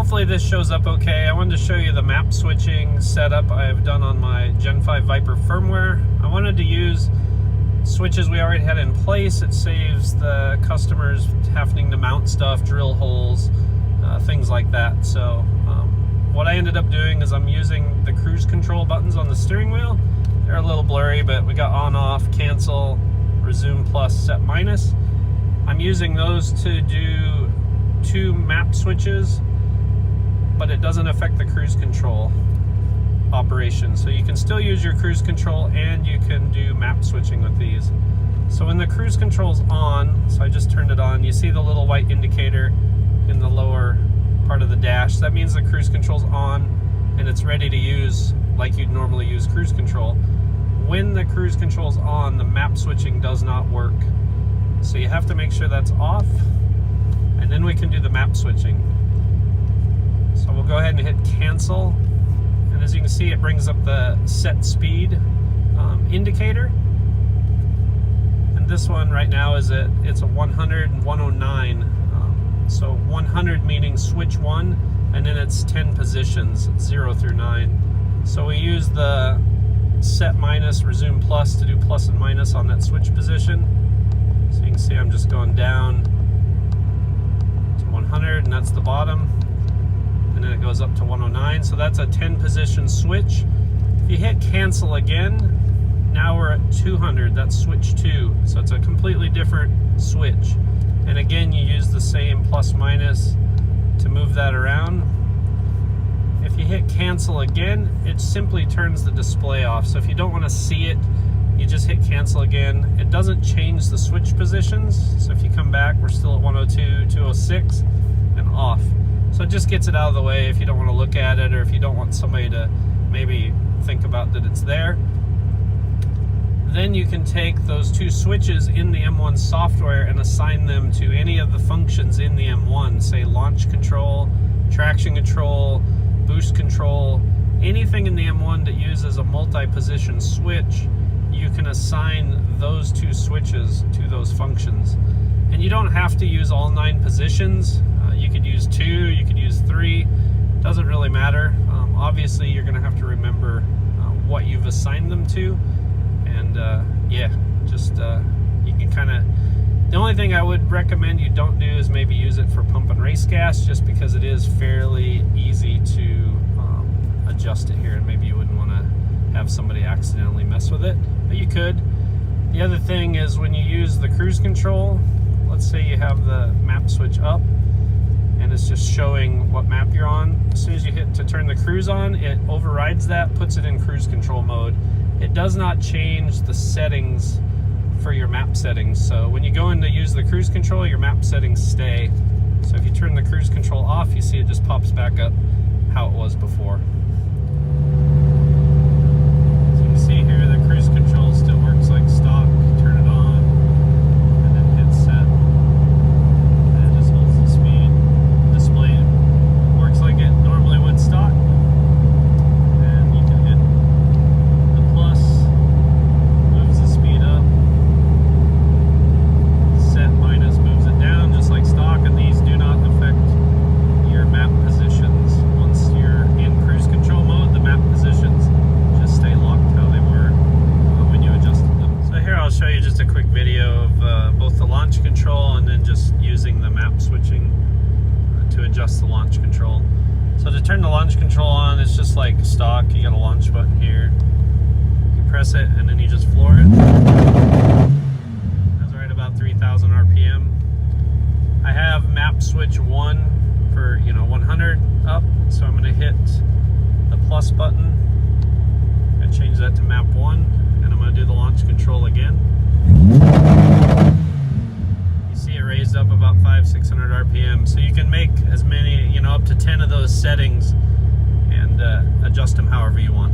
hopefully this shows up okay. I wanted to show you the map switching setup I've done on my Gen 5 Viper firmware. I wanted to use switches we already had in place. It saves the customers having to mount stuff, drill holes, things like that. So what I ended up doing is I'm using the cruise control buttons on the steering wheel. They're a little blurry, but we got on, off, cancel, resume plus, set minus. I'm using those to do 2 map switches, but it doesn't affect the cruise control operation. So you can still use your cruise control and you can do map switching with these. So when the cruise control's on, so I just turned it on, you see the little white indicator in the lower part of the dash. That means the cruise control's on and it's ready to use like you'd normally use cruise control. When the cruise control's on, the map switching does not work. So you have to make sure that's off, and then we can do the map switching. So we'll go ahead and hit cancel, and as you can see, it brings up the set speed indicator. And this one right now is it's a 100 and 109. So 100 meaning switch 1, and then it's 10 positions, 0 through 9. So we use the set minus, resume plus to do plus and minus on that switch position. So you can see I'm just going down to 100, and that's the bottom. And then it goes up to 109. So that's a 10 position switch. If you hit cancel again, now we're at 200. That's switch 2. So it's a completely different switch. And again, you use the same plus minus to move that around. If you hit cancel again, it simply turns the display off. So if you don't want to see it, you just hit cancel again. It doesn't change the switch positions. So if you come back, we're still at 102, 206, and off. So it just gets it out of the way if you don't want to look at it, or if you don't want somebody to maybe think about that it's there. Then you can take those 2 switches in the M1 software and assign them to any of the functions in the M1, say launch control, traction control, boost control, anything in the M1 that uses a multi-position switch, you can assign those 2 switches to those functions. And you don't have to use all 9 positions. You could use 2, you could use 3, doesn't really matter. Obviously you're going to have to remember what you've assigned them to. And yeah, just you can kind of, the only thing I would recommend you don't do is maybe use it for pump and race gas, just because it is fairly easy to adjust it here, and maybe you wouldn't want to have somebody accidentally mess with it, but you could. The other thing is when you use the cruise control, let's say you have the map switch up and it's just showing what map you're on. As soon as you hit to turn the cruise on, it overrides that, puts it in cruise control mode. It does not change the settings for your map settings. So when you go in to use the cruise control, your map settings stay. So if you turn the cruise control off, you see it just pops back up how it was before. As you can see here, the cruise control still works like stock. Turn it on and then hit set. And it just holds the speed. Display works like it normally would stock. And you can hit the plus, moves the speed up. Set minus moves it down just like stock, and these do not affect your map positions. Once you're in cruise control mode, the map positions just stay locked how they were when you adjusted them. So here I'll show you just a quick video of both the launch control and then just using the map switching to adjust the launch control. So to turn the launch control on, it's just like stock. You got a launch button here. You press it and then you just floor it. That's right about 3,000 RPM. I have map switch 1 for 100 up, so I'm going to hit the plus button and change that to map 1, and I'm going to do the launch control again. You see it raised up about 500-600 RPM, so you can make as many, up to 10 of those settings and adjust them however you want.